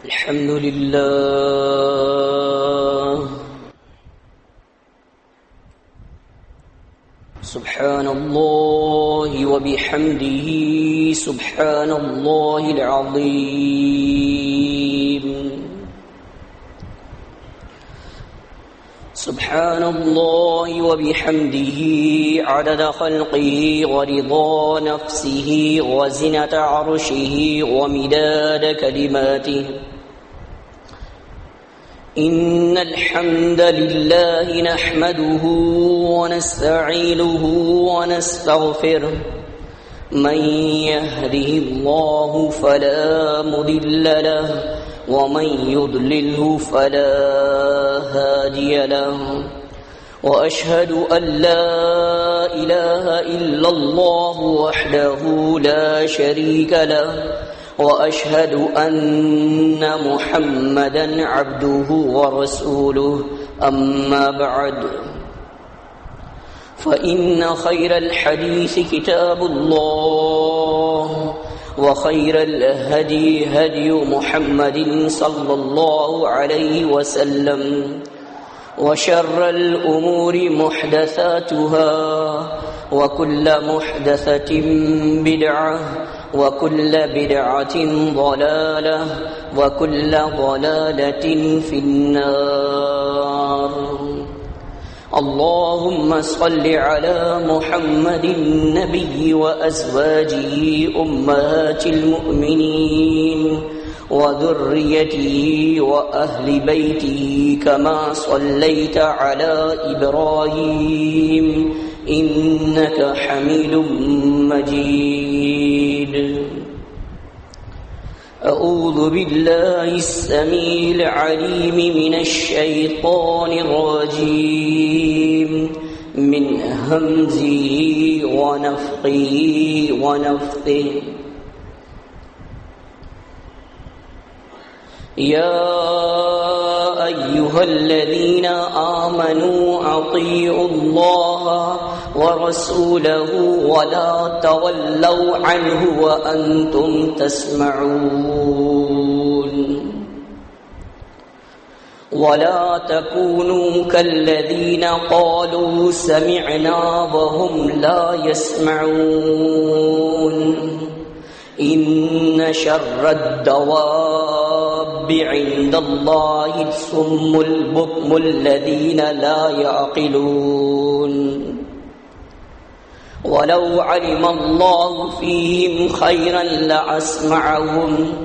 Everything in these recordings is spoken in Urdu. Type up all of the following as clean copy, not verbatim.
الحمد لله سبحان الله وبحمده سبحان الله العظيم سبحان الله وبحمده عدد خلقه ورضا نفسه وزنة عرشه ومداد كلماته إن الحمد لله نحمده ونستعينه ونستغفره من يهده الله فلا مضل له ومن يضلله فلا هادي له وأشهد أن لا إله إلا الله وحده لا شريك له وأشهد أن محمدا عبده ورسوله أما بعد فإن خير الحديث كتاب الله وخير الهدي هدي محمد صلى الله عليه وسلم وشر الأمور محدثاتها وكل محدثة بدعة وكل بدعة ضلالة وكل ضلالة في النار اللهم صل على محمد النبي وأزواجه أمهات المؤمنين وذريته وأهل بيته كما صليت على إبراهيم إنك حميد مجيد أعوذ بالله السميع العليم من الشيطان الرجيم من همزه ونفخه ونفثه يا أيها الذين آمنوا أطيعوا الله ورسوله ولا تولوا عنه وأنتم تسمعون ولا تكونوا كالذين قالوا سمعنا وهم لا يسمعون إن شر الدواب عند الله الصم البكم الذين لا يعقلون ولو علم الله فيهم خيرا لأسمعهم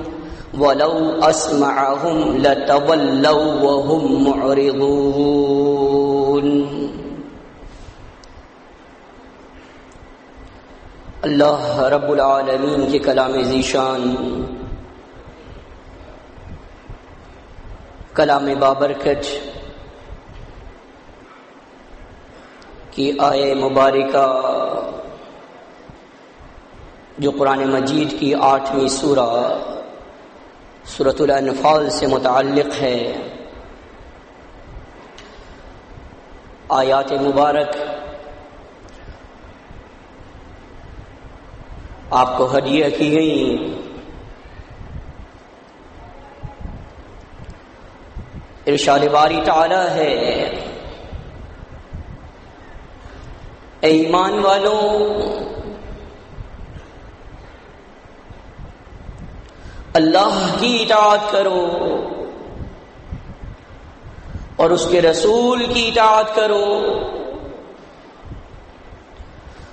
ولو أسمعهم لتولوا وهم معرضون اللہ رب العالمین کے کلام ذیشان کلام بابرکت کی آیہ مبارکہ جو قرآن مجید کی 8ویں سورہ سورۃ الانفال سے متعلق ہے، آیات مبارک آپ کو ہدیہ کی گئی۔ ارشاد باری تعالی ہے، اے ایمان والوں، اللہ کی اطاعت کرو اور اس کے رسول کی اطاعت کرو،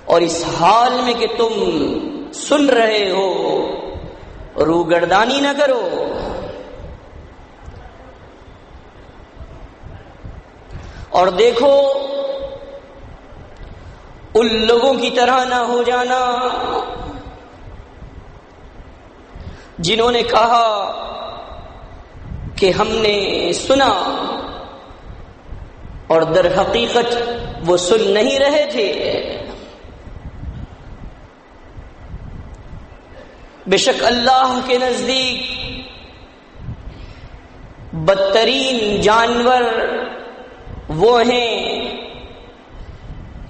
اور اس حال میں کہ تم سن رہے ہو روگردانی نہ کرو، اور دیکھو ان لوگوں کی طرح نہ ہو جانا جنہوں نے کہا کہ ہم نے سنا اور در حقیقت وہ سن نہیں رہے تھے۔ بے شک اللہ کے نزدیک بدترین جانور وہ ہیں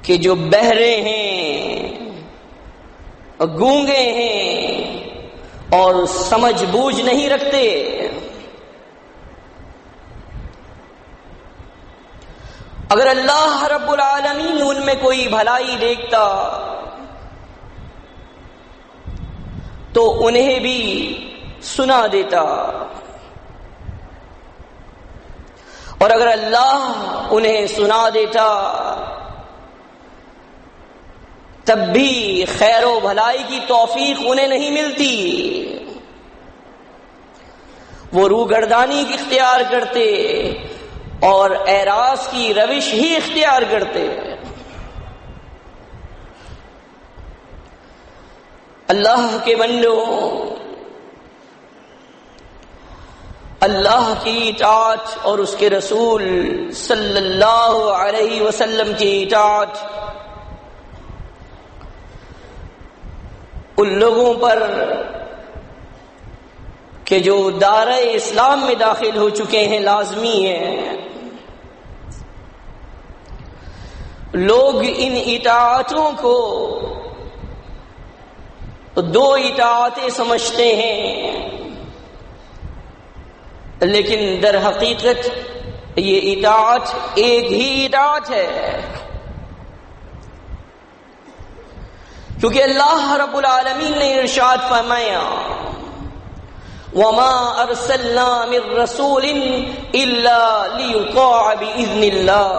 کہ جو بہرے ہیں، گونگے ہیں اور سمجھ بوجھ نہیں رکھتے۔ اگر اللہ رب العالمین ان میں کوئی بھلائی دیکھتا تو انہیں بھی سنا دیتا، اور اگر اللہ انہیں سنا دیتا تب بھی خیر و بھلائی کی توفیق انہیں نہیں ملتی، وہ روگردانی کی اختیار کرتے اور اعراض کی روش ہی اختیار کرتے۔ اللہ کے بندو، اللہ کی اطاعت اور اس کے رسول صلی اللہ علیہ وسلم کی اطاعت ان لوگوں پر کہ جو دائرہ اسلام میں داخل ہو چکے ہیں لازمی ہے۔ لوگ ان اطاعتوں کو دو اطاعتیں سمجھتے ہیں، لیکن در حقیقت یہ اطاعت ایک ہی اطاعت ہے، کیونکہ اللہ رب العالمین نے ارشاد فرمایا وَمَا أَرْسَلْنَا مِن رَّسُولٍ إِلَّا لِيُطَاعَ بِإِذْنِ اللَّهِ،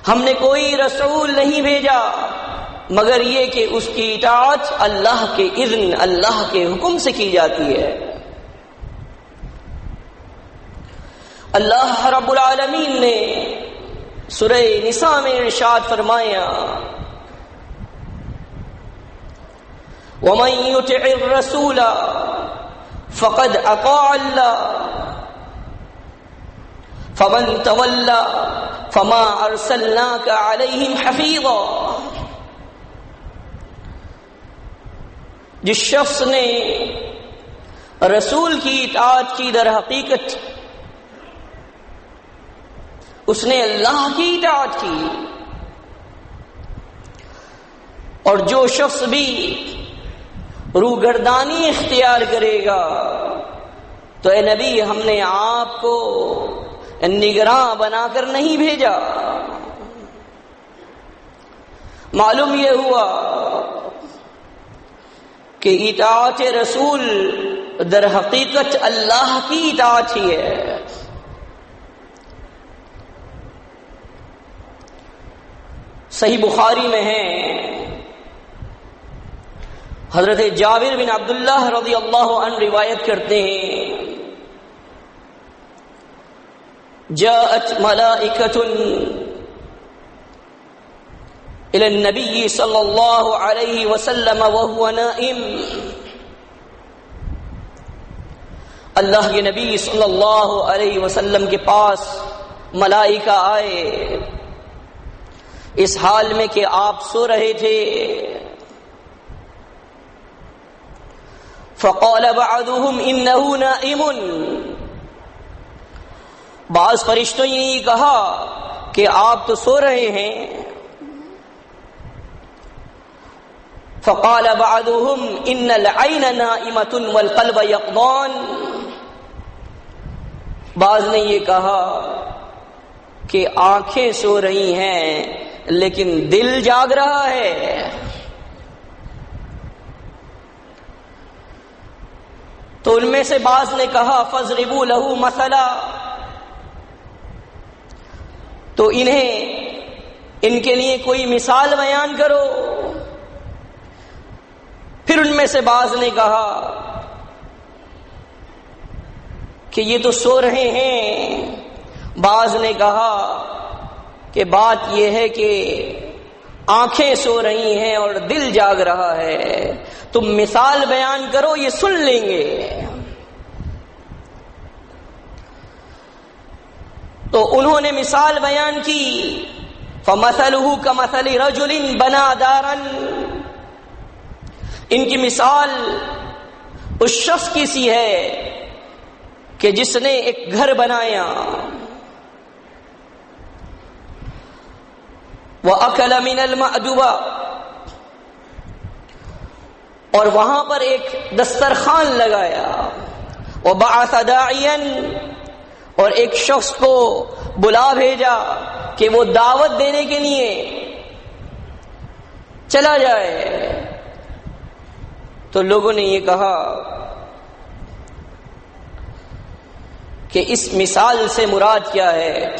ہم نے کوئی رسول نہیں بھیجا مگر یہ کہ اس کی اطاعت اللہ کے اذن، اللہ کے حکم سے کی جاتی ہے۔ اللہ رب العالمین نے سورہ نساء میں ارشاد فرمایا وَمَن يُطِعِ الرَّسُولَ فَقَدْ أَطَاعَ اللَّهَ فَمَن تَوَلَّىٰ فَمَا أَرْسَلْنَاكَ عَلَيْهِمْ حَفِيظًا، جس شخص نے رسول کی اطاعت کی در حقیقت اس نے اللہ کی اطاعت کی، اور جو شخص بھی روگردانی اختیار کرے گا تو اے نبی ہم نے آپ کو نگراں بنا کر نہیں بھیجا۔ معلوم یہ ہوا کہ اطاعت رسول در حقیقت اللہ کی اطاعت ہی ہے۔ صحیح بخاری میں ہے، حضرت جابر بن عبداللہ رضی اللہ عنہ روایت کرتے ہیں جاءت ملائکۃ الى النبی صلی اللہ علیہ وسلم وهو نائم، اللہ کے نبی صلی اللہ علیہ وسلم کے پاس ملائکہ آئے اس حال میں کہ آپ سو رہے تھے۔ فقال بعضهم انه نائم، بعض فرشتوں نے یہ کہا کہ آپ تو سو رہے ہیں۔ فقال بعضهم ان العين نائمة والقلب يقظان، بعض نے یہ کہا کہ آنکھیں سو رہی ہیں لیکن دل جاگ رہا ہے۔ تو ان میں سے بعض نے کہا فَاضْرِبُوا لَهُ مَثَلًا، تو ان کے لیے کوئی مثال بیان کرو۔ پھر ان میں سے بعض نے کہا کہ یہ تو سو رہے ہیں، بعض نے کہا کہ بات یہ ہے کہ آنکھیں سو رہی ہیں اور دل جاگ رہا ہے، تم مثال بیان کرو یہ سن لیں گے۔ تو انہوں نے مثال بیان کی فَمَثَلُهُ كَمَثَلِ رَجُلٍ بَنَىٰ دَارًا، ان کی مثال اس شخص کی سی ہے کہ جس نے ایک گھر بنایا، وَأَكَلَ مِنَ الْمَأْدُبَةِ، اور وہاں پر ایک دسترخوان لگایا، وَبَعَثَ دَاعِيًا، اور ایک شخص کو بلا بھیجا کہ وہ دعوت دینے کے لیے چلا جائے، تو لوگوں نے یہ کہا کہ اس مثال سے مراد کیا ہے؟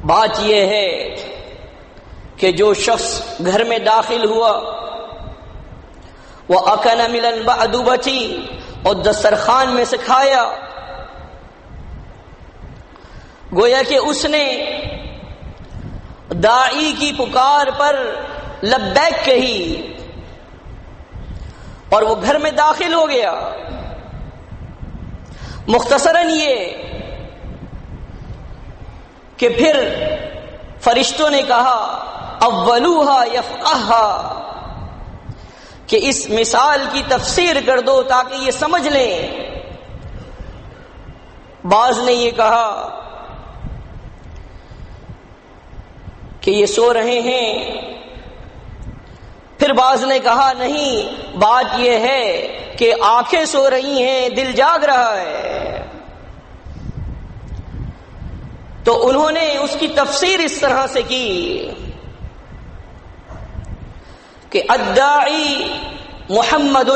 بات یہ ہے کہ جو شخص گھر میں داخل ہوا وہ اکن ملن بعدوبتی اور دسترخوان میں سے کھایا، گویا کہ اس نے داعی کی پکار پر لبیک کہی اور وہ گھر میں داخل ہو گیا۔ مختصراً یہ کہ پھر فرشتوں نے کہا اولوہا یفقہا، کہ اس مثال کی تفسیر کر دو تاکہ یہ سمجھ لیں۔ بعض نے یہ کہا کہ یہ سو رہے ہیں، پھر بعض نے کہا نہیں، بات یہ ہے کہ آنکھیں سو رہی ہیں، دل جاگ رہا ہے۔ تو انہوں نے اس کی تفسیر اس طرح سے کی کہ الداعی محمد،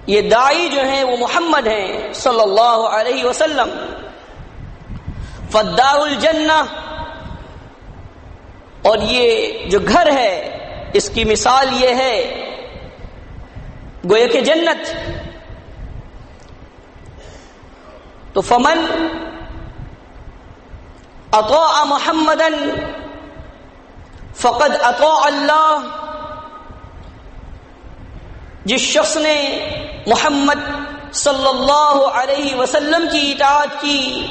یہ داعی جو ہیں وہ محمد ہیں صلی اللہ علیہ وسلم، فالدار الجنہ، اور یہ جو گھر ہے اس کی مثال یہ ہے گویا کہ جنت۔ تو فمن اطاع محمدا فقد اطاع اللہ، جس شخص نے محمد صلی اللہ علیہ وسلم کی اطاعت کی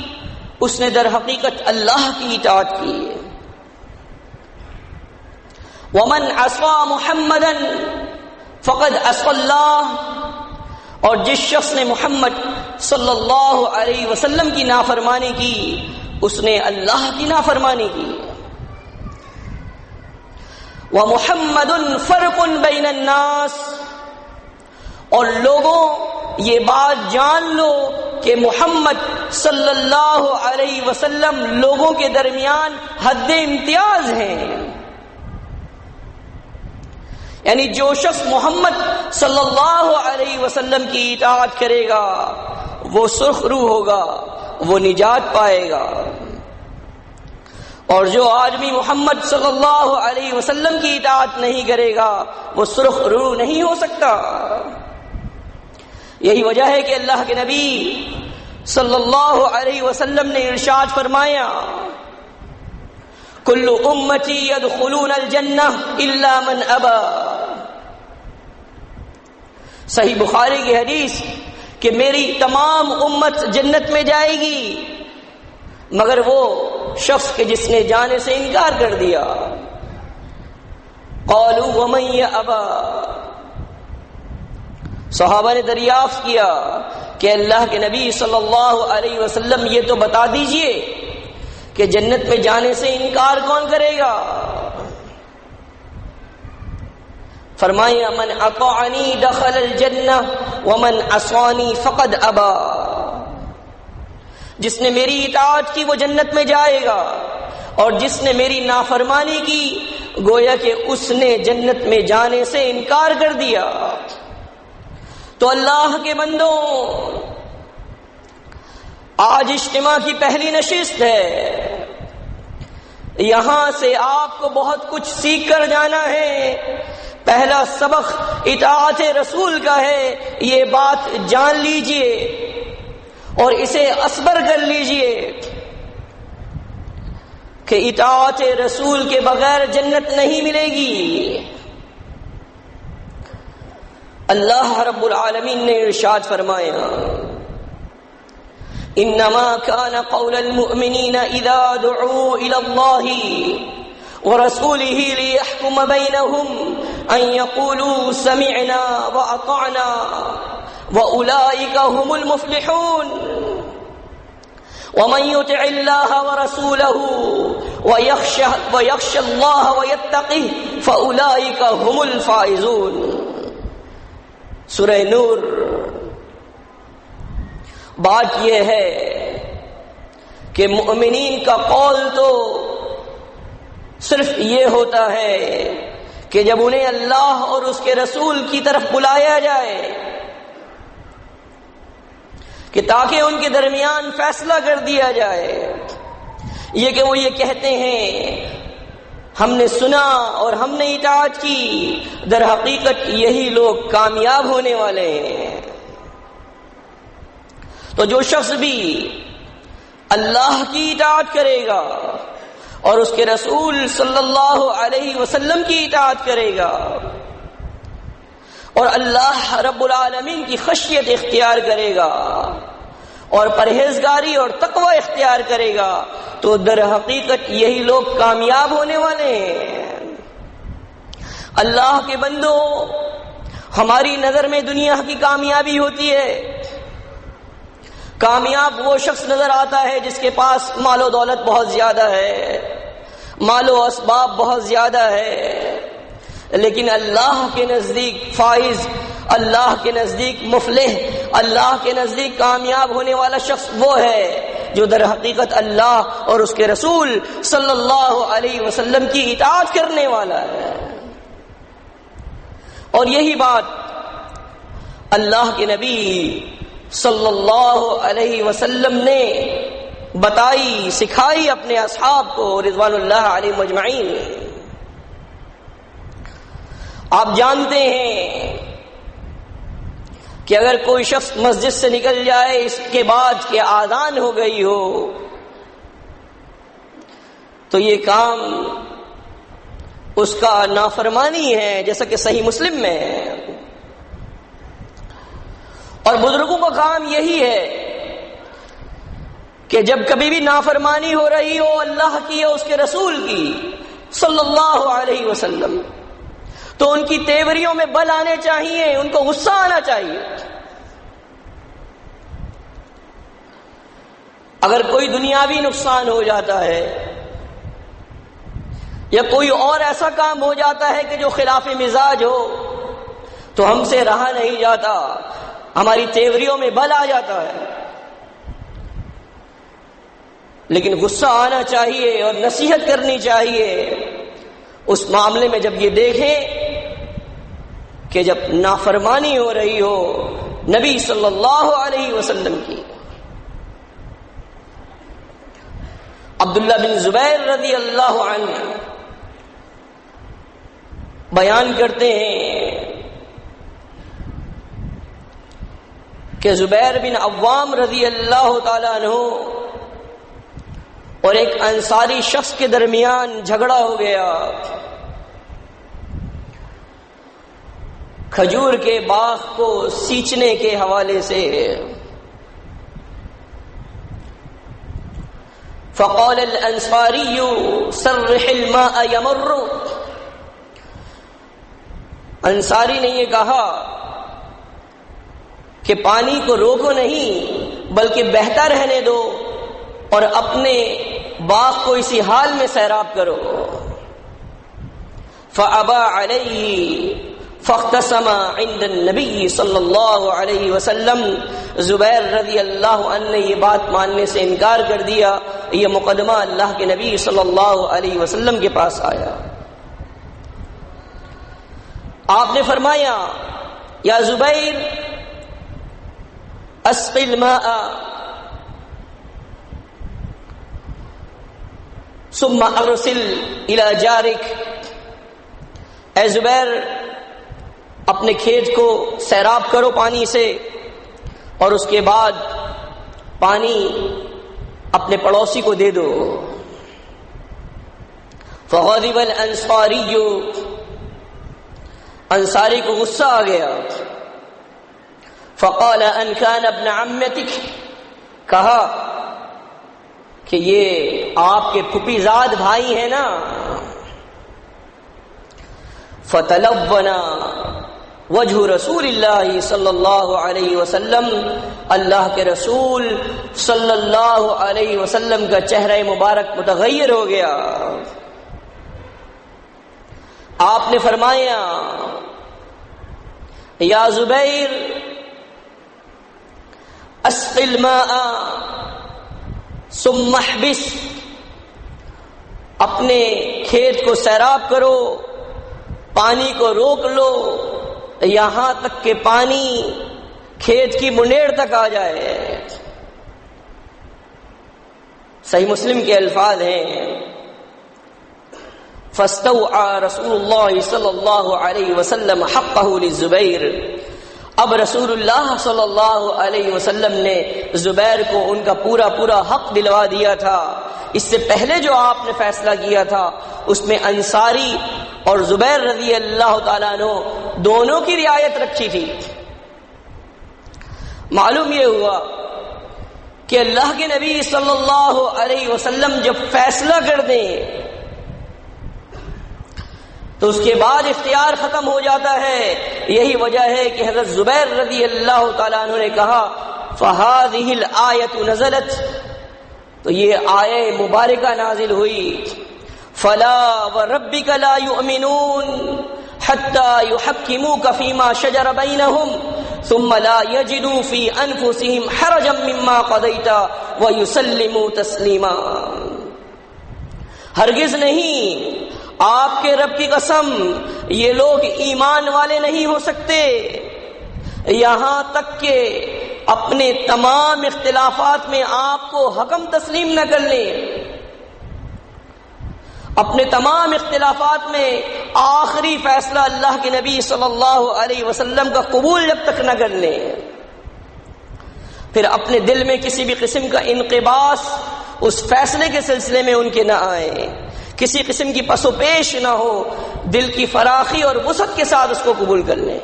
اس نے در حقیقت اللہ کی اطاعت کی۔ ومن عصى محمدا فقد عصى اللہ، اور جس شخص نے محمد صلی اللہ علیہ وسلم کی نافرمانی کی اس نے اللہ کی نافرمانی کی۔ وَمُحَمَّدٌ فَرْقٌ بَيْنَ النَّاسِ، اور لوگوں یہ بات جان لو کہ محمد صلی اللہ علیہ وسلم لوگوں کے درمیان حد امتیاز ہیں۔ یعنی جو شخص محمد صلی اللہ علیہ وسلم کی اطاعت کرے گا وہ سرخ روح ہوگا، وہ نجات پائے گا، اور جو آدمی محمد صلی اللہ علیہ وسلم کی اطاعت نہیں کرے گا وہ سرخ روح نہیں ہو سکتا۔ یہی وجہ ہے کہ اللہ کے نبی صلی اللہ علیہ وسلم نے ارشاد فرمایا کل امتی یدخلون الجنہ الا من ابا، صحیح بخاری کی حدیث کہ میری تمام امت جنت میں جائے گی مگر وہ شخص کے جس نے جانے سے انکار کر دیا۔ قالوا ومن یابا، صحابہ نے دریافت کیا کہ اللہ کے نبی صلی اللہ علیہ وسلم یہ تو بتا دیجئے کہ جنت میں جانے سے انکار کون کرے گا؟ فرمایا من اطاعنی دخل الجنہ ومن عصانی فقد ابا، جس نے میری اطاعت کی وہ جنت میں جائے گا اور جس نے میری نافرمانی کی گویا کہ اس نے جنت میں جانے سے انکار کر دیا۔ تو اللہ کے بندوں، آج اجتماع کی پہلی نشست ہے، یہاں سے آپ کو بہت کچھ سیکھ کر جانا ہے۔ پہلا سبق اطاعت رسول کا ہے، یہ بات جان لیجئے اور اسے اصبر کر لیجئے کہ اطاعت رسول کے بغیر جنت نہیں ملے گی۔ اللہ رب العالمین نے ارشاد فرمایا انما كان قول المؤمنين اذا دعوا الى الله ورسوله ليحكم بينهم ان يقولوا سمعنا واطعنا واولئك هم المفلحون ومن يطع الله ورسوله ويخشى الله ويتقه فاولئك هم الفائزون۔ سورہ نور بات یہ ہے کہ مؤمنین کا قول تو صرف یہ ہوتا ہے کہ جب انہیں اللہ اور اس کے رسول کی طرف بلایا جائے کہ تاکہ ان کے درمیان فیصلہ کر دیا جائے، یہ کہ وہ یہ کہتے ہیں ہم نے سنا اور ہم نے اطاعت کی، در حقیقت یہی لوگ کامیاب ہونے والے ہیں۔ تو جو شخص بھی اللہ کی اطاعت کرے گا اور اس کے رسول صلی اللہ علیہ وسلم کی اطاعت کرے گا اور اللہ رب العالمین کی خشیت اختیار کرے گا اور پرہیزگاری اور تقوی اختیار کرے گا، تو در حقیقت یہی لوگ کامیاب ہونے والے ہیں۔ اللہ کے بندو، ہماری نظر میں دنیا کی کامیابی ہوتی ہے، کامیاب وہ شخص نظر آتا ہے جس کے پاس مال و دولت بہت زیادہ ہے، مال و اسباب بہت زیادہ ہے، لیکن اللہ کے نزدیک فائز، اللہ کے نزدیک مفلح، اللہ کے نزدیک کامیاب ہونے والا شخص وہ ہے جو در حقیقت اللہ اور اس کے رسول صلی اللہ علیہ وسلم کی اطاعت کرنے والا ہے۔ اور یہی بات اللہ کے نبی صلی اللہ علیہ وسلم نے بتائی، سکھائی اپنے اصحاب کو رضوان اللہ علیہ مجمعین۔ آپ جانتے ہیں کہ اگر کوئی شخص مسجد سے نکل جائے اس کے بعد کہ آذان ہو گئی ہو تو یہ کام اس کا نافرمانی ہے، جیسا کہ صحیح مسلم میں ہے۔ اور بزرگوں کا کام یہی ہے کہ جب کبھی بھی نافرمانی ہو رہی ہو اللہ کی یا اس کے رسول کی صلی اللہ علیہ وسلم، تو ان کی تیوریوں میں بل آنے چاہیے، ان کو غصہ آنا چاہیے۔ اگر کوئی دنیاوی نقصان ہو جاتا ہے یا کوئی اور ایسا کام ہو جاتا ہے کہ جو خلاف مزاج ہو تو ہم سے رہا نہیں جاتا، ہماری تیوریوں میں بل آ جاتا ہے، لیکن غصہ آنا چاہیے اور نصیحت کرنی چاہیے اس معاملے میں جب یہ دیکھیں کہ جب نافرمانی ہو رہی ہو نبی صلی اللہ علیہ وسلم کی۔ عبداللہ بن زبیر رضی اللہ عنہ بیان کرتے ہیں کہ زبیر بن عوام رضی اللہ تعالیٰ عنہ اور ایک انصاری شخص کے درمیان جھگڑا ہو گیا، کھجور کے باغ کو سینچنے کے حوالے سے۔ فقال الانصاری سرح الماء یمر، انصاری نے یہ کہا کہ پانی کو روکو نہیں بلکہ بہتا رہنے دو اور اپنے باغ کو اسی حال میں سیراب کرو۔ فابى علیہ فاختصم عند النبی صلی اللہ علیہ وسلم، زبیر رضی اللہ عنہ نے یہ بات ماننے سے انکار کر دیا۔ یہ مقدمہ اللہ کے نبی صلی اللہ علیہ وسلم کے پاس آیا، آپ نے فرمایا یا زبیر اسقی الماء ثم ارسل الى جارک، اے زبیر اپنے کھیت کو سیراب کرو پانی سے اور اس کے بعد پانی اپنے پڑوسی کو دے دو۔ فغضب الانصاری، انصاری کو غصہ آ گیا۔ فقال ان كان ابن عمتك، کہا کہ یہ آپ کے پھوپھی زاد بھائی ہیں نا۔ فتلونا وجہ رسول اللہ صلی اللہ علیہ وسلم، اللہ کے رسول صلی اللہ علیہ وسلم کا چہرہ مبارک متغیر ہو گیا۔ آپ نے فرمایا یا زبیر اسق الماء ثم احبس، اپنے کھیت کو سیراب کرو، پانی کو روک لو یہاں تک کہ پانی کھیت کی منڈیڑ تک آ جائے۔ صحیح مسلم کے الفاظ ہیں فاستوعى رسول اللہ صلی اللہ علیہ وسلم حقہ للزبیر، اب رسول اللہ صلی اللہ علیہ وسلم نے زبیر کو ان کا پورا پورا حق دلوا دیا تھا۔ اس سے پہلے جو آپ نے فیصلہ کیا تھا اس میں انصاری اور زبیر رضی اللہ تعالیٰ عنہ دونوں کی رعایت رکھی تھی۔ معلوم یہ ہوا کہ اللہ کے نبی صلی اللہ علیہ وسلم جب فیصلہ کر دیں تو اس کے بعد اختیار ختم ہو جاتا ہے۔ یہی وجہ ہے کہ حضرت زبیر رضی اللہ تعالیٰ عنہ نے کہا فَهَذِهِ الْآيَةُ نَزَلَتْ، تو یہ آیہ مبارکہ نازل ہوئی فَلَا وَرَبِّكَ لَا يُؤْمِنُونَ حَتَّى يُحَكِّمُوكَ فِي مَا شَجَرَ بَيْنَهُمْ ثُمَّ لَا يَجِدُوا فِي أَنفُسِهِمْ حَرَجًا مِّمَّا قَضَيْتَ وَيُسَلِّمُوا تَسْلِيمًا، ہرگز نہیں، آپ کے رب کی قسم یہ لوگ ایمان والے نہیں ہو سکتے یہاں تک کہ اپنے تمام اختلافات میں آپ کو حکم تسلیم نہ کر لیں، اپنے تمام اختلافات میں آخری فیصلہ اللہ کے نبی صلی اللہ علیہ وسلم کا قبول جب تک نہ کر لیں، پھر اپنے دل میں کسی بھی قسم کا انقباس اس فیصلے کے سلسلے میں ان کے نہ آئے، کسی قسم کی پس و پیش نہ ہو، دل کی فراخی اور وسعت کے ساتھ اس کو قبول کر لیں۔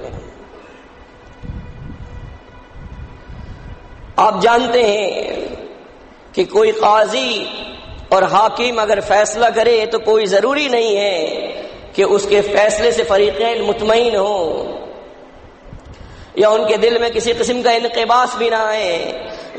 آپ جانتے ہیں کہ کوئی قاضی اور حاکم اگر فیصلہ کرے تو کوئی ضروری نہیں ہے کہ اس کے فیصلے سے فریقین مطمئن ہوں یا ان کے دل میں کسی قسم کا انقباس بھی نہ آئے،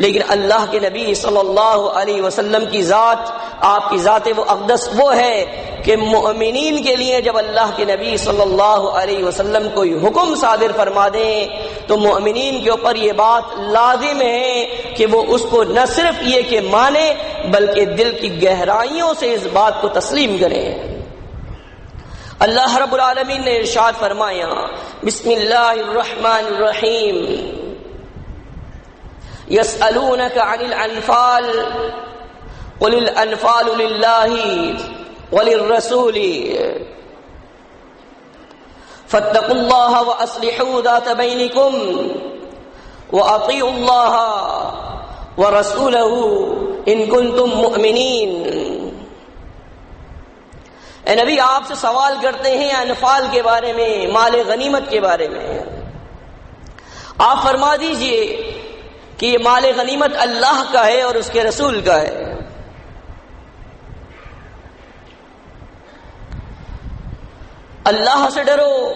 لیکن اللہ کے نبی صلی اللہ علیہ وسلم کی ذات، آپ کی ذات وہ اقدس وہ ہے کہ مؤمنین کے لیے جب اللہ کے نبی صلی اللہ علیہ وسلم کوئی حکم صادر فرما دیں تو مؤمنین کے اوپر یہ بات لازم ہے کہ وہ اس کو نہ صرف یہ کہ مانے بلکہ دل کی گہرائیوں سے اس بات کو تسلیم کریں۔ اللہ رب العالمین نے ارشاد فرمایا بسم اللہ الرحمن الرحیم یسألونک عن الانفال قل الانفال للہ وللرسول فاتقوا اللہ واصلحوا ذات بینکم واطیعوا اللہ ورسولہ ان کنتم مؤمنین۔ اے نبی آپ سے سوال کرتے ہیں انفال کے بارے میں، مال غنیمت کے بارے میں، آپ فرما دیجئے کہ یہ مال غنیمت اللہ کا ہے اور اس کے رسول کا ہے۔ اللہ سے ڈرو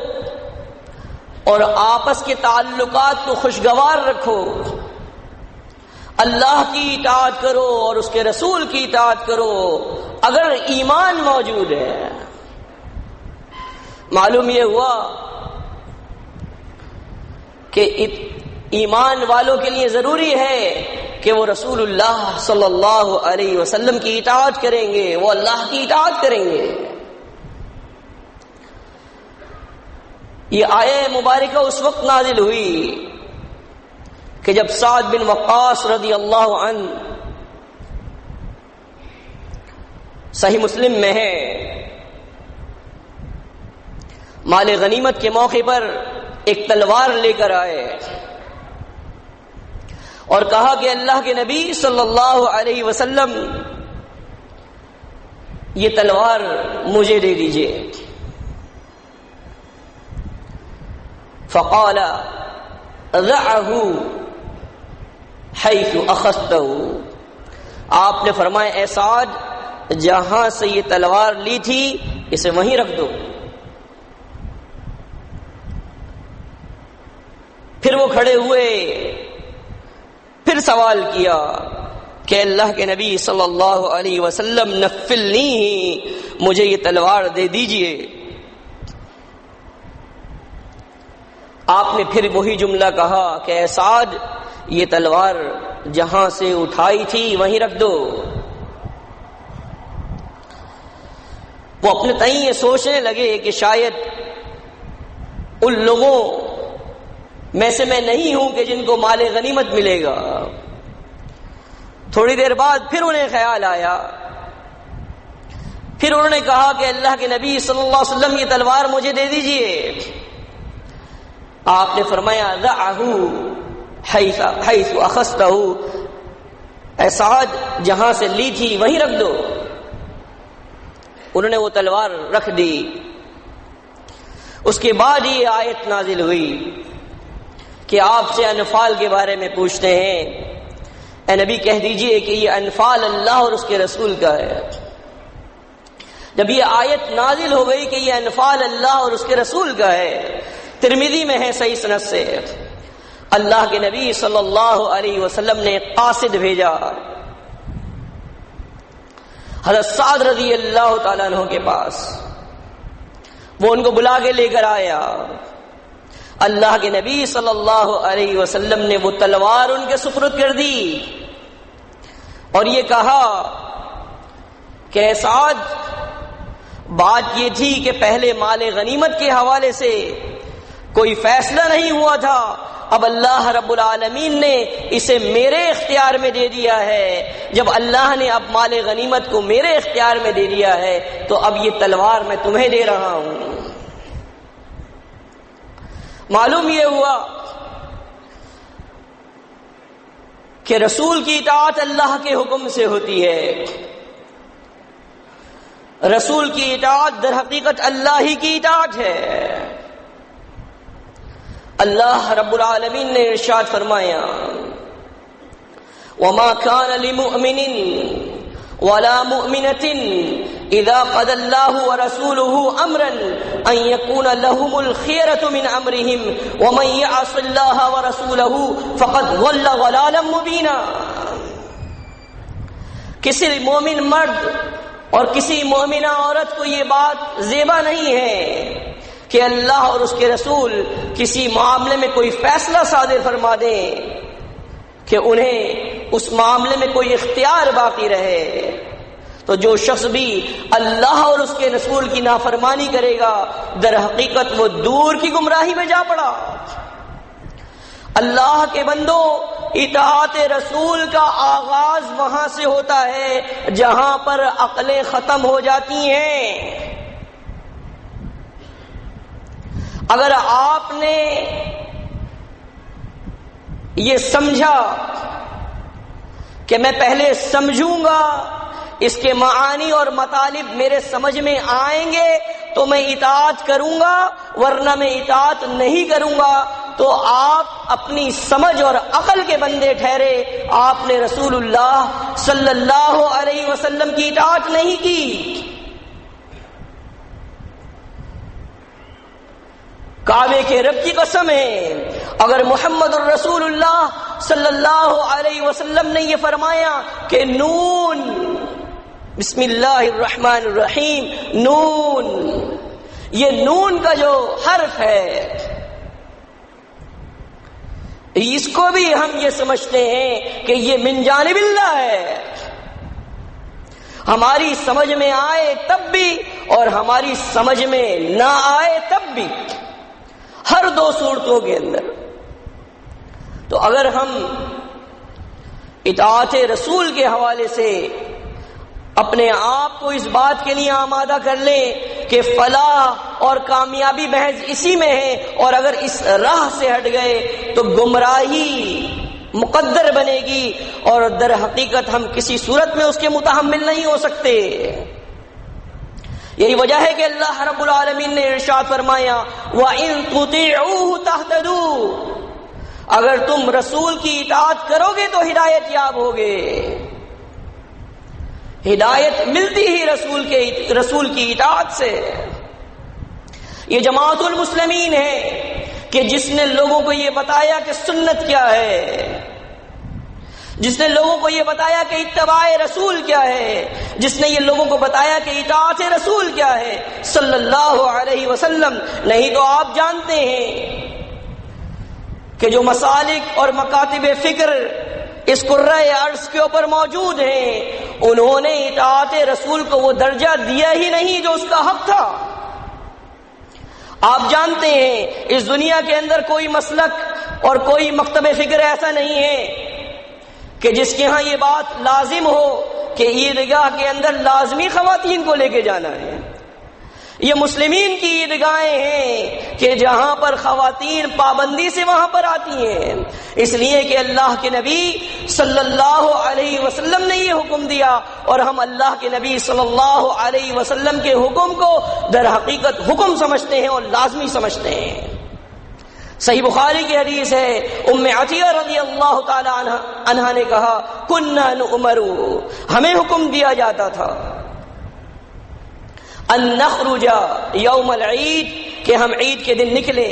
اور آپس کے تعلقات کو خوشگوار رکھو، اللہ کی اطاعت کرو اور اس کے رسول کی اطاعت کرو اگر ایمان موجود ہے۔ معلوم یہ ہوا کہ ایمان والوں کے لیے ضروری ہے کہ وہ رسول اللہ صلی اللہ علیہ وسلم کی اطاعت کریں گے، وہ اللہ کی اطاعت کریں گے۔ یہ آیہ مبارکہ اس وقت نازل ہوئی کہ جب سعد بن وقاص رضی اللہ عنہ، صحیح مسلم میں ہے، مال غنیمت کے موقع پر ایک تلوار لے کر آئے اور کہا کہ اللہ کے نبی صلی اللہ علیہ وسلم یہ تلوار مجھے دے دیجئے۔ فقال ضعه حيث اخذته، آپ نے فرمایا اے سعد جہاں سے یہ تلوار لی تھی اسے وہیں رکھ دو۔ پھر وہ کھڑے ہوئے، پھر سوال کیا کہ اللہ کے نبی صلی اللہ علیہ وسلم نفلنی، مجھے یہ تلوار دے دیجئے۔ آپ نے پھر وہی جملہ کہا کہ اے سعد یہ تلوار جہاں سے اٹھائی تھی وہیں رکھ دو۔ وہ اپنے تئیں یہ سوچنے لگے کہ شاید ان لوگوں میں سے میں نہیں ہوں کہ جن کو مال غنیمت ملے گا۔ تھوڑی دیر بعد پھر انہیں خیال آیا، پھر انہوں نے کہا کہ اللہ کے نبی صلی اللہ علیہ وسلم یہ تلوار مجھے دے دیجئے۔ آپ نے فرمایا ضعہ حیث اخذتہ، اے سعد جہاں سے لی تھی وہیں رکھ دو۔ انہوں نے وہ تلوار رکھ دی۔ اس کے بعد یہ آیت نازل ہوئی کہ آپ سے انفال کے بارے میں پوچھتے ہیں، اے نبی کہہ دیجئے کہ یہ انفال اللہ اور اس کے رسول کا ہے۔ جب یہ آیت نازل ہو گئی کہ یہ انفال اللہ اور اس کے رسول کا ہے، ترمذی میں ہے صحیح سند سے، اللہ کے نبی صلی اللہ علیہ وسلم نے قاصد بھیجا حضرت سعد رضی اللہ تعالیٰ عنہ کے پاس۔ وہ ان کو بلا کے لے کر آیا۔ اللہ کے نبی صلی اللہ علیہ وسلم نے وہ تلوار ان کے سپرد کر دی اور یہ کہا کہ اے سعد، بات یہ تھی کہ پہلے مال غنیمت کے حوالے سے کوئی فیصلہ نہیں ہوا تھا، اب اللہ رب العالمین نے اسے میرے اختیار میں دے دیا ہے۔ جب اللہ نے اب مال غنیمت کو میرے اختیار میں دے دیا ہے تو اب یہ تلوار میں تمہیں دے رہا ہوں۔ معلوم یہ ہوا کہ رسول کی اطاعت اللہ کے حکم سے ہوتی ہے۔ رسول کی اطاعت در حقیقت اللہ ہی کی اطاعت ہے۔ اللہ رب العالمین نے ارشاد فرمایا وَمَا كَانَ لِمُؤْمِنٍ وَلَا مُؤْمِنَةٍ إِذَا قَضَى اللَّهُ وَرَسُولُهُ أَمْرًا أَن يَكُونَ لَهُمُ الْخِيَرَةُ مِنْ أَمْرِهِمْ وَمَن يَعْصِ اللَّهَ وَرَسُولَهُ فَقَدْ ضَلَّ ضَلَالًا مُبِينًا۔ کسی مومن مرد اور کسی مومنہ عورت کو یہ بات زیبا نہیں ہے کہ اللہ اور اس کے رسول کسی معاملے میں کوئی فیصلہ صادر فرما دیں کہ انہیں اس معاملے میں کوئی اختیار باقی رہے۔ تو جو شخص بھی اللہ اور اس کے رسول کی نافرمانی کرے گا در حقیقت وہ دور کی گمراہی میں جا پڑا۔ اللہ کے بندو، اطاعت رسول کا آغاز وہاں سے ہوتا ہے جہاں پر عقلیں ختم ہو جاتی ہیں۔ اگر آپ نے یہ سمجھا کہ میں پہلے سمجھوں گا، اس کے معانی اور مطالب میرے سمجھ میں آئیں گے تو میں اطاعت کروں گا، ورنہ میں اطاعت نہیں کروں گا، تو آپ اپنی سمجھ اور عقل کے بندے ٹھہرے۔ آپ نے رسول اللہ صلی اللہ علیہ وسلم کی اطاعت نہیں کی۔ کعبے کے رب کی قسم ہے، اگر محمد الرسول اللہ صلی اللہ علیہ وسلم نے یہ فرمایا کہ نون، بسم اللہ الرحمن الرحیم، نون، یہ نون کا جو حرف ہے اس کو بھی ہم یہ سمجھتے ہیں کہ یہ من جانب اللہ ہے۔ ہماری سمجھ میں آئے تب بھی اور ہماری سمجھ میں نہ آئے تب بھی، ہر دو صورتوں کے اندر۔ تو اگر ہم اطاعت رسول کے حوالے سے اپنے آپ کو اس بات کے لیے آمادہ کر لیں کہ فلاح اور کامیابی محض اسی میں ہے، اور اگر اس راہ سے ہٹ گئے تو گمراہی مقدر بنے گی، اور در حقیقت ہم کسی صورت میں اس کے متحمل نہیں ہو سکتے۔ یہی وجہ ہے کہ اللہ رب العالمین نے ارشاد فرمایا وَإِن تُطِيعُوهُ تَهْتَدُوا، اگر تم رسول کی اطاعت کرو گے تو ہدایت یاب ہوگے۔ ہدایت ملتی ہی رسول کی اطاعت سے۔ یہ جماعت المسلمین ہے کہ جس نے لوگوں کو یہ بتایا کہ سنت کیا ہے، جس نے لوگوں کو یہ بتایا کہ اتباع رسول کیا ہے، جس نے یہ لوگوں کو بتایا کہ اطاعت رسول کیا ہے صلی اللہ علیہ وسلم۔ نہیں تو آپ جانتے ہیں کہ جو مسالک اور مکاتب فکر اس کرۂ ارض کے اوپر موجود ہیں، انہوں نے اطاعت رسول کو وہ درجہ دیا ہی نہیں جو اس کا حق تھا۔ آپ جانتے ہیں اس دنیا کے اندر کوئی مسلک اور کوئی مکتب فکر ایسا نہیں ہے کہ جس کے ہاں یہ بات لازم ہو کہ عیدگاہ کے اندر لازمی خواتین کو لے کے جانا ہے۔ یہ مسلمین کی عیدگاہیں ہیں کہ جہاں پر خواتین پابندی سے وہاں پر آتی ہیں، اس لیے کہ اللہ کے نبی صلی اللہ علیہ وسلم نے یہ حکم دیا، اور ہم اللہ کے نبی صلی اللہ علیہ وسلم کے حکم کو در حقیقت حکم سمجھتے ہیں اور لازمی سمجھتے ہیں۔ صحیح بخاری کی حدیث ہے، ام عطیہ رضی اللہ تعالی عنہا نے کہا، کنا نؤمر، ہمیں حکم دیا جاتا تھا ان نخرج یوم العید، کہ ہم عید کے دن نکلے،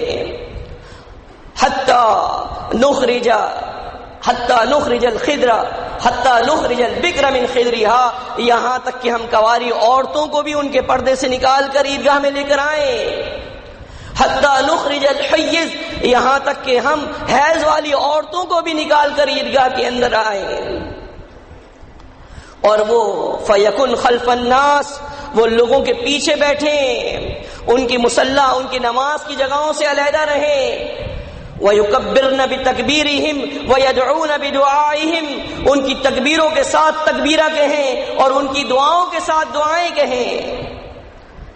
حتی نخرج الخدر حتی نخرج البکر من خدرها، یہاں تک کہ ہم کواری عورتوں کو بھی ان کے پردے سے نکال کر عیدگاہ میں لے کر آئیں، حتی نخرج الحیض، یہاں تک کہ ہم حیض والی عورتوں کو بھی نکال کر عیدگاہ کے اندر آئیں، اور وہ فیکن خلف الناس، وہ لوگوں کے پیچھے بیٹھیں، ان کی مصلی، ان کی نماز کی جگہوں سے علیحدہ رہیں، وَيُكَبِّرْنَ بِتَكْبِيرِهِمْ وَيَدْعُونَ بِدُعَائِهِمْ، ان کی تکبیروں کے ساتھ تکبیرہ کہیں اور ان کی دعاؤں کے ساتھ دعائیں کہیں۔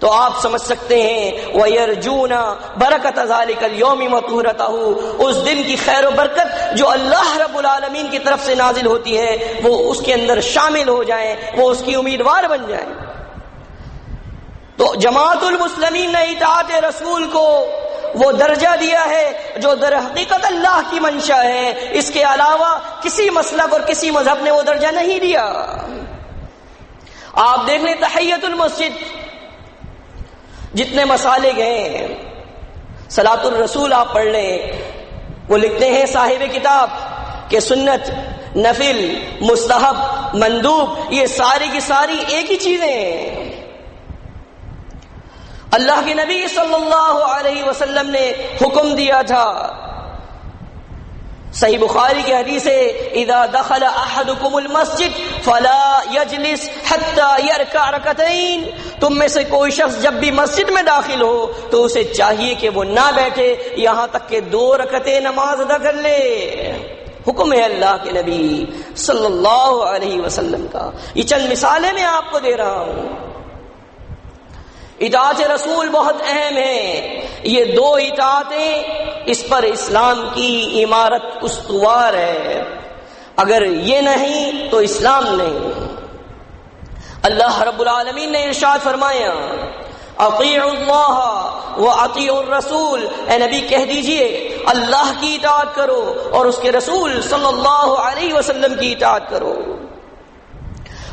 تو آپ سمجھ سکتے ہیں وَيَرْجُونَ بَرَكَةَ ذَلِكَ الْيَوْمِ وَطُهْرَتَهُ، اس دن کی خیر و برکت جو اللہ رب العالمین کی طرف سے نازل ہوتی ہے وہ اس کے اندر شامل ہو جائیں، وہ اس کی امیدوار بن جائیں۔ تو جماعت المسلمین نے اطاعت رسول کو وہ درجہ دیا ہے جو در حقیقت اللہ کی منشا ہے، اس کے علاوہ کسی مسلک اور کسی مذہب نے وہ درجہ نہیں دیا۔ آپ دیکھ لیں تحیۃ المسجد، جتنے مسالک ہیں، صلاۃ الرسول آپ پڑھ لیں، وہ لکھتے ہیں صاحب کتاب کہ سنت، نفل، مستحب، مندوب، یہ ساری کی ساری ایک ہی چیزیں ہیں۔ اللہ کے نبی صلی اللہ علیہ وسلم نے حکم دیا تھا، صحیح بخاری کی حدیث ہے، اذا دخل احدکم المسجد فلا یجلس حتی یرکع رکعتین، تم میں سے کوئی شخص جب بھی مسجد میں داخل ہو تو اسے چاہیے کہ وہ نہ بیٹھے یہاں تک کہ 2 رکعتیں نماز ادا کر لے۔ حکم ہے اللہ کے نبی صلی اللہ علیہ وسلم کا۔ یہ چند مثالیں میں آپ کو دے رہا ہوں۔ اطاعت رسول بہت اہم ہے، یہ 2 اطاعتیں، اس پر اسلام کی عمارت استوار ہے، اگر یہ نہیں تو اسلام نہیں۔ اللہ رب العالمین نے ارشاد فرمایا، اطیعوا اللہ واطیعوا الرسول، اے نبی کہہ دیجئے اللہ کی اطاعت کرو اور اس کے رسول صلی اللہ علیہ وسلم کی اطاعت کرو،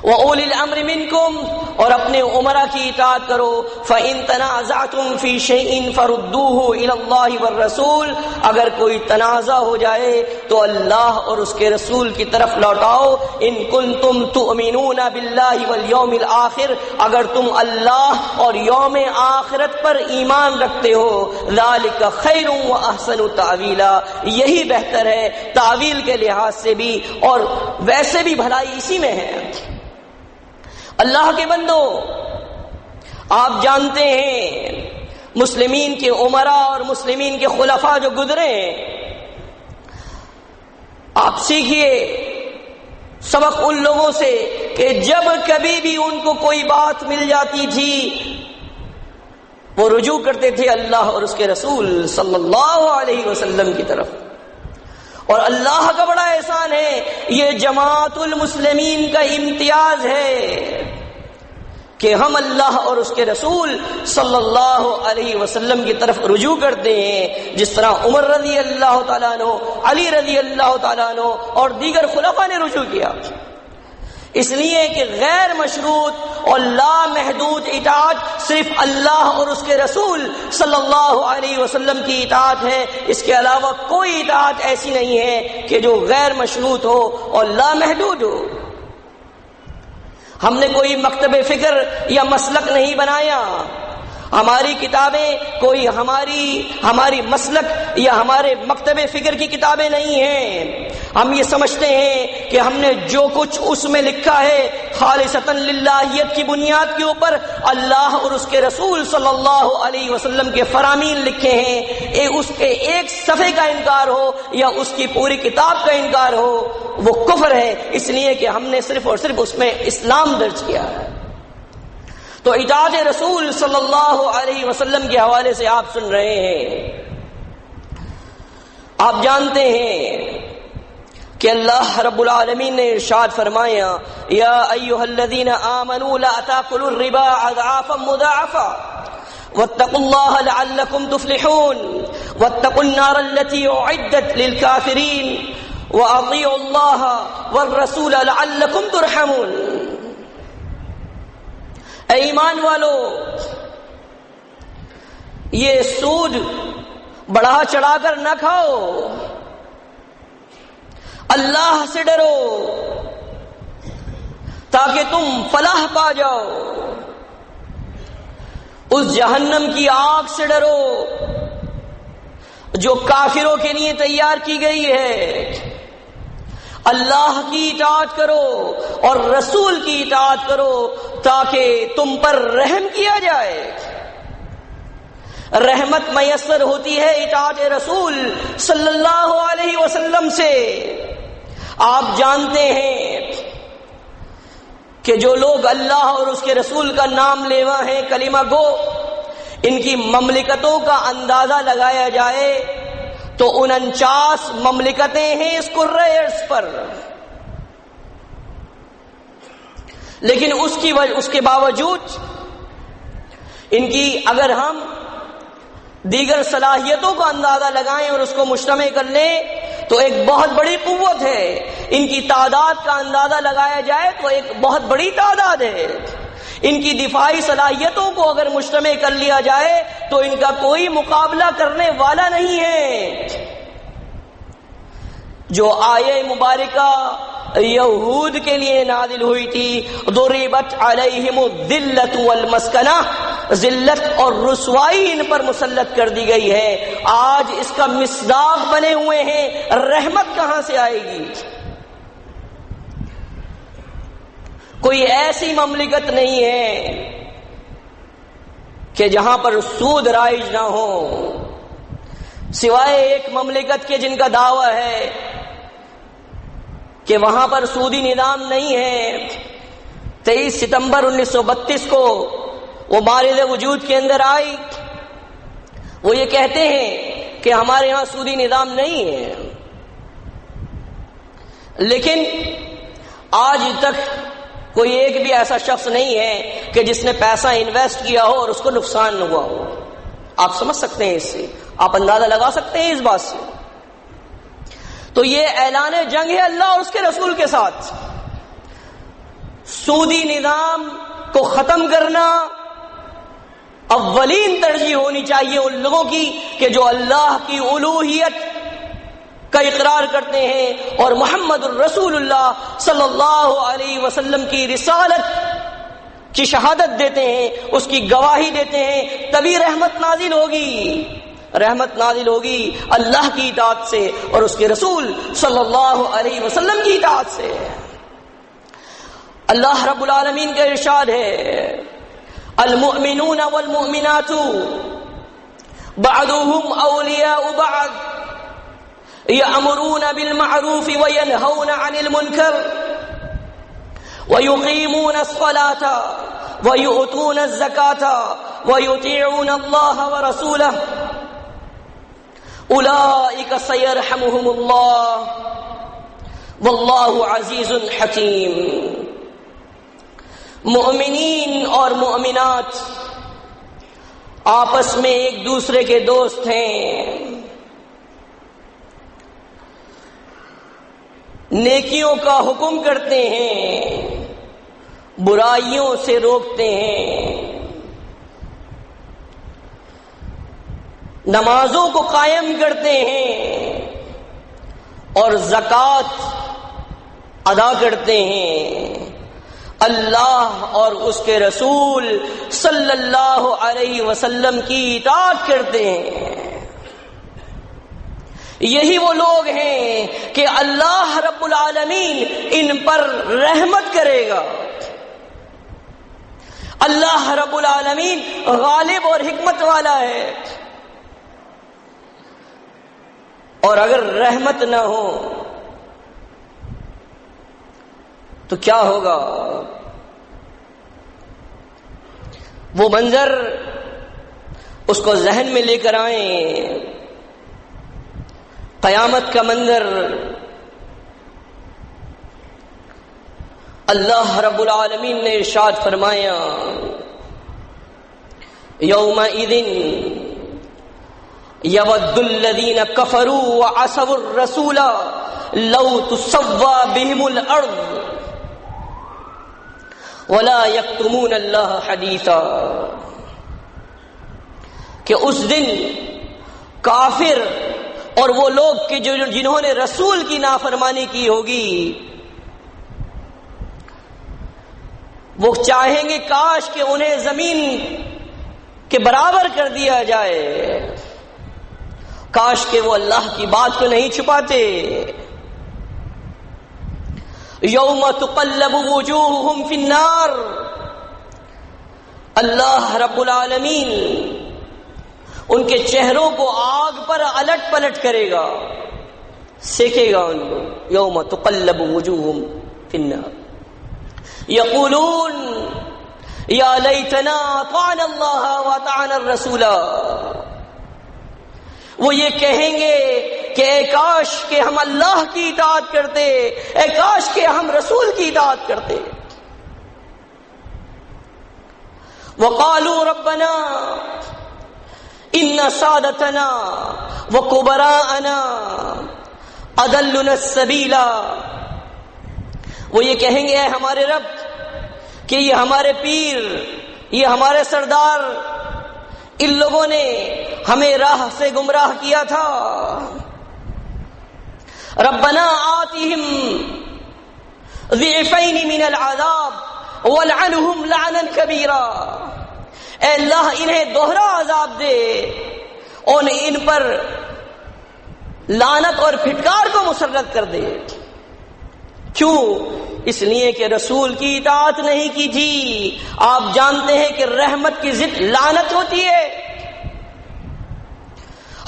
وَأُولِي الْأَمْرِ مِنْكُمْ، اور اپنے عمرہ کی اطاعت کرو، فَإِن تَنَازَعْتُمْ فِي شَيْءٍ فَرُدُّوهُ إِلَى اللَّهِ وَالرَّسُولِ، اگر کوئی تنازع ہو جائے تو اللہ اور اس کے رسول کی طرف لوٹاؤ، إِن كُنتُمْ تُؤْمِنُونَ بِاللَّهِ وَالْيَوْمِ الْآخِرِ، اگر تم اللہ اور یوم آخرت پر ایمان رکھتے ہو، ذَلِكَ خَيْرٌ وَأَحْسَنُ تَأْوِيلًا، یہی بہتر ہے تعویل کے لحاظ سے بھی، اور ویسے بھی بھلائی اسی میں ہے۔ اللہ کے بندو، آپ جانتے ہیں مسلمین کے عمراء اور مسلمین کے خلفاء جو گزرے ہیں، آپ سیکھیے سبق ان لوگوں سے کہ جب کبھی بھی ان کو کوئی بات مل جاتی تھی وہ رجوع کرتے تھے اللہ اور اس کے رسول صلی اللہ علیہ وسلم کی طرف۔ اور اللہ کا بڑا احسان ہے، یہ جماعت المسلمین کا امتیاز ہے کہ ہم اللہ اور اس کے رسول صلی اللہ علیہ وسلم کی طرف رجوع کرتے ہیں، جس طرح عمر رضی اللہ تعالیٰ عنہ، علی رضی اللہ تعالیٰ عنہ اور دیگر خلفاء نے رجوع کیا، اس لیے کہ غیر مشروط اور لامحدود اطاعت صرف اللہ اور اس کے رسول صلی اللہ علیہ وسلم کی اطاعت ہے، اس کے علاوہ کوئی اطاعت ایسی نہیں ہے کہ جو غیر مشروط ہو اور لامحدود ہو۔ ہم نے کوئی مکتب فکر یا مسلک نہیں بنایا، ہماری کتابیں کوئی ہماری مسلک یا ہمارے مکتب فکر کی کتابیں نہیں ہیں. ہم یہ سمجھتے ہیں کہ ہم نے جو کچھ اس میں لکھا ہے خالصتاً للہیت کی بنیاد کے اوپر اللہ اور اس کے رسول صلی اللہ علیہ وسلم کے فرامین لکھے ہیں. اس کے ایک صفحے کا انکار ہو یا اس کی پوری کتاب کا انکار ہو وہ کفر ہے، اس لیے کہ ہم نے صرف اور صرف اس میں اسلام درج کیا ہے. تو اطاعت رسول صلی اللہ علیہ وسلم کے حوالے سے آپ سن رہے ہیں. آپ جانتے ہیں کہ اللہ رب العالمین نے ارشاد فرمایا یا ایھا الذین آمنوا لا تاکلوا الربا اضعافا مضاعفا واتقوا اللہ لعلکم تفلحون واتقوا النار التي اعدت للکافرین واطیعوا اللہ والرسول لعلکم ترحمون. اے ایمان والو، یہ سود بڑھا چڑھا کر نہ کھاؤ، اللہ سے ڈرو تاکہ تم فلاح پا جاؤ. اس جہنم کی آگ سے ڈرو جو کافروں کے لیے تیار کی گئی ہے. اللہ کی اطاعت کرو اور رسول کی اطاعت کرو تاکہ تم پر رحم کیا جائے. رحمت میسر ہوتی ہے اطاعت رسول صلی اللہ علیہ وسلم سے. آپ جانتے ہیں کہ جو لوگ اللہ اور اس کے رسول کا نام لیوا ہیں، کلمہ گو، ان کی مملکتوں کا اندازہ لگایا جائے تو 49 مملکتیں ہیں اس کرۂ ارض پر. لیکن اس کے باوجود ان کی اگر ہم دیگر صلاحیتوں کا اندازہ لگائیں اور اس کو مجتمع کر لیں تو ایک بہت بڑی قوت ہے. ان کی تعداد کا اندازہ لگایا جائے تو ایک بہت بڑی تعداد ہے. ان کی دفاعی صلاحیتوں کو اگر مجتمع کر لیا جائے تو ان کا کوئی مقابلہ کرنے والا نہیں ہے. جو آیہ مبارکہ یہود کے لیے نازل ہوئی تھی، ضربت علیہم الذلۃ والمسکنہ، ذلت اور رسوائی ان پر مسلط کر دی گئی ہے. آج اس کا مصداق بنے ہوئے ہیں. رحمت کہاں سے آئے گی؟ کوئی ایسی مملکت نہیں ہے کہ جہاں پر سود رائج نہ ہو، سوائے ایک مملکت کے جن کا دعویٰ ہے کہ وہاں پر سودی نظام نہیں ہے. 23 ستمبر 1932 کو وہ مارد وجود کے اندر آئی. وہ یہ کہتے ہیں کہ ہمارے یہاں سودی نظام نہیں ہے، لیکن آج تک کوئی ایک بھی ایسا شخص نہیں ہے کہ جس نے پیسہ انویسٹ کیا ہو اور اس کو نقصان نہ ہوا ہو. آپ سمجھ سکتے ہیں، اس سے آپ اندازہ لگا سکتے ہیں اس بات سے. تو یہ اعلان جنگ ہے اللہ اور اس کے رسول کے ساتھ. سودی نظام کو ختم کرنا اولین ترجیح ہونی چاہیے ان لوگوں کی کہ جو اللہ کی الوہیت کا اقرار کرتے ہیں اور محمد الرسول اللہ صلی اللہ علیہ وسلم کی رسالت کی شہادت دیتے ہیں، اس کی گواہی دیتے ہیں. تبھی رحمت نازل ہوگی. رحمت نازل ہوگی اللہ کی اطاعت سے اور اس کے رسول صلی اللہ علیہ وسلم کی اطاعت سے. اللہ رب العالمین کا ارشاد ہے المؤمنون والمؤمنات بعضهم اولیاء بعض يأمرون بالمعروف وينهون عن المنكر ويقيمون الصلاة ويؤتون الزكاة ويطيعون الله ورسوله أولئك سيرحمهم الله والله عزيز حكيم. مؤمنین اور مؤمنات آپس میں ایک دوسرے کے دوست ہیں، نیکیوں کا حکم کرتے ہیں، برائیوں سے روکتے ہیں، نمازوں کو قائم کرتے ہیں اور زکوٰۃ ادا کرتے ہیں. اللہ اور اس کے رسول صلی اللہ علیہ وسلم کی اطاعت کرتے ہیں۔ یہی وہ لوگ ہیں کہ اللہ رب العالمین ان پر رحمت کرے گا۔ اللہ رب العالمین غالب اور حکمت والا ہے، اور اگر رحمت نہ ہو تو کیا ہوگا؟ وہ منظر اس کو ذہن میں لے کر آئیں، قیامت کا منظر۔ اللہ رب العالمین نے ارشاد فرمایا یومئذ یود الذین کفروا وعصوا الرسول لو تسوی بهم الارض ولا یکتمون اللہ حدیثا، کہ اس دن کافر اور وہ لوگ کہ جنہوں نے رسول کی نافرمانی کی ہوگی، وہ چاہیں گے کاش کہ انہیں زمین کے برابر کر دیا جائے، کاش کہ وہ اللہ کی بات کو نہیں چھپاتے۔ یوم تقلب وجوہہم فی النار، اللہ رب العالمین ان کے چہروں کو آگ پر الٹ پلٹ کرے گا، سیکے گا ان کو۔ یوم تقلب وجوہہم فی النار یقولون یا لیتنا اطعنا اللہ واطعنا الرسول، وہ یہ کہیں گے کہ اے کاش کہ ہم اللہ کی اطاعت کرتے، اے کاش کہ ہم رسول کی اطاعت کرتے۔ وقالوا ربنا ان سادتنا وکبراءنا اضلوا السبیل، وہ یہ کہیں گے اے ہمارے رب کہ یہ ہمارے پیر، یہ ہمارے سردار، ان لوگوں نے ہمیں راہ سے گمراہ کیا تھا۔ ربنا آتِہم ضعفین من العذاب والعنہم لعنا کبیرا، اے اللہ انہیں دوہرا عذاب دے اور ان پر لعنت اور پھٹکار کو مسلط کر دے۔ کیوں؟ اس لیے کہ رسول کی اطاعت نہیں کی تھی۔ آپ جانتے ہیں کہ رحمت کی ضد لعنت ہوتی ہے،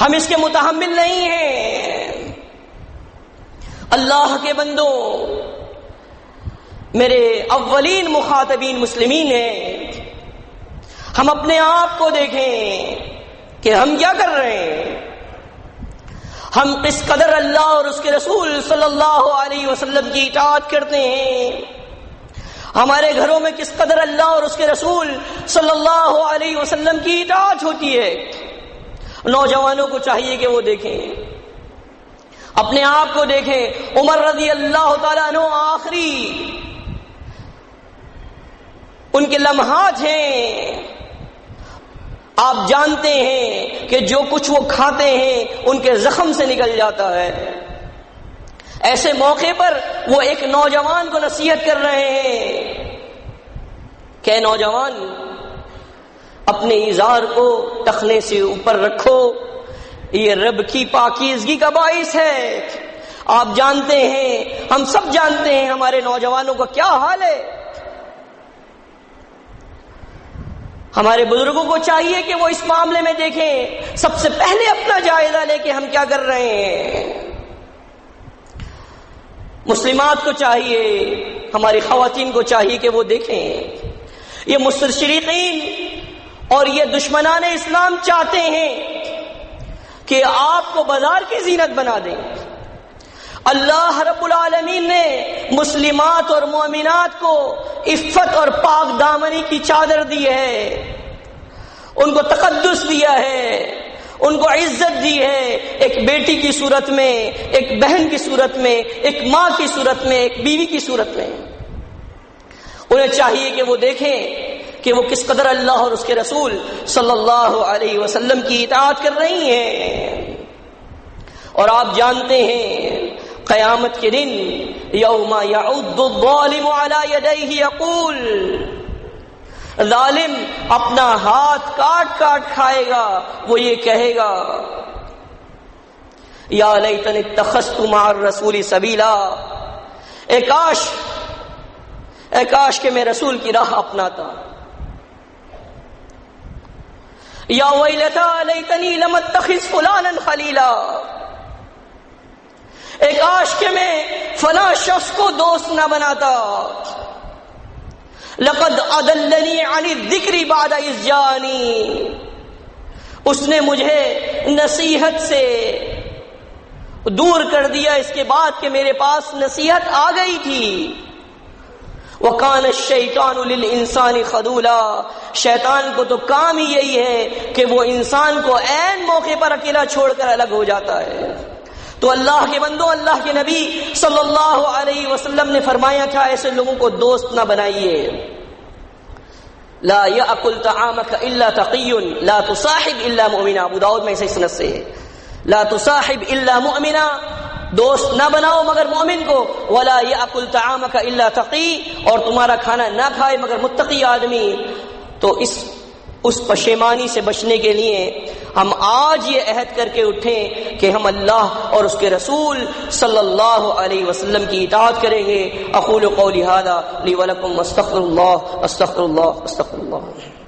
ہم اس کے متحمل نہیں ہیں۔ اللہ کے بندوں، میرے اولین مخاطبین مسلمین ہیں، ہم اپنے آپ کو دیکھیں کہ ہم کیا کر رہے ہیں۔ ہم کس قدر اللہ اور اس کے رسول صلی اللہ علیہ وسلم کی اطاعت کرتے ہیں، ہمارے گھروں میں کس قدر اللہ اور اس کے رسول صلی اللہ علیہ وسلم کی اطاعت ہوتی ہے۔ نوجوانوں کو چاہیے کہ وہ دیکھیں، اپنے آپ کو دیکھیں۔ عمر رضی اللہ تعالیٰ عنہ آخری ان کے لمحات ہیں، آپ جانتے ہیں کہ جو کچھ وہ کھاتے ہیں ان کے زخم سے نکل جاتا ہے۔ ایسے موقع پر وہ ایک نوجوان کو نصیحت کر رہے ہیں کہ نوجوان اپنے ازار کو ٹخنے سے اوپر رکھو، یہ رب کی پاکیزگی کا باعث ہے۔ آپ جانتے ہیں، ہم سب جانتے ہیں ہمارے نوجوانوں کا کیا حال ہے۔ ہمارے بزرگوں کو چاہیے کہ وہ اس معاملے میں دیکھیں، سب سے پہلے اپنا جائزہ لے کے ہم کیا کر رہے ہیں۔ مسلمات کو چاہیے، ہماری خواتین کو چاہیے کہ وہ دیکھیں۔ یہ مستشرقین اور یہ دشمنان اسلام چاہتے ہیں کہ آپ کو بازار کی زینت بنا دیں۔ اللہ رب العالمین نے مسلمات اور مومنات کو عفت اور پاک دامنی کی چادر دی ہے، ان کو تقدس دیا ہے، ان کو عزت دی ہے، ایک بیٹی کی صورت میں، ایک بہن کی صورت میں، ایک ماں کی صورت میں، ایک بیوی کی صورت میں۔ انہیں چاہیے کہ وہ دیکھیں کہ وہ کس قدر اللہ اور اس کے رسول صلی اللہ علیہ وسلم کی اطاعت کر رہی ہیں۔ اور آپ جانتے ہیں قیامت کے دن یوم یعض الظالم علی یدیہ یقول، ظالم اپنا ہاتھ کاٹ کاٹ کھائے گا، وہ یہ کہے گا یا لیتنی اتخذت مع الرسول سبیلا، اے کاش کہ میں رسول کی راہ اپناتا، یا ویلتا لیتنی لم اتخذ فلانا خلیلا، اے کاش کہ میں فلاں شخص کو دوست نہ بناتا، لقد اضلنی عن الذکر بعد اذ جاءنی، اس نے مجھے نصیحت سے دور کر دیا اس کے بعد کہ میرے پاس نصیحت آ گئی تھی۔ وَكَانَ الشَّيْطَانُ لِلْإِنسَانِ خَذُولًا، شیطان کو تو کام ہی یہی ہے کہ وہ انسان کو عین موقع پر اکیلا چھوڑ کر الگ ہو جاتا ہے۔ تو اللہ کے بندو، اللہ کے نبی صلی اللہ علیہ وسلم نے فرمایا تھا ایسے لوگوں کو دوست نہ بنائیے۔ لا يأكل طعامك الا تقي لا تصاحب الا مؤمنا، ابو داؤد میں سے سند سے ہے، لا تصاحب الا مؤمنا، دوست نہ بناؤ مگر مومن کو، ولا يأكل طعامك الا تقي، اور تمہارا کھانا نہ کھائے مگر متقی آدمی۔ تو اس پشیمانی سے بچنے کے لیے ہم آج یہ عہد کر کے اٹھیں کہ ہم اللہ اور اس کے رسول صلی اللہ علیہ وسلم کی اطاعت کریں گے۔ اقول قولی ھذا لی ولکم استغفر اللہ استغفر اللہ استغفر اللہ۔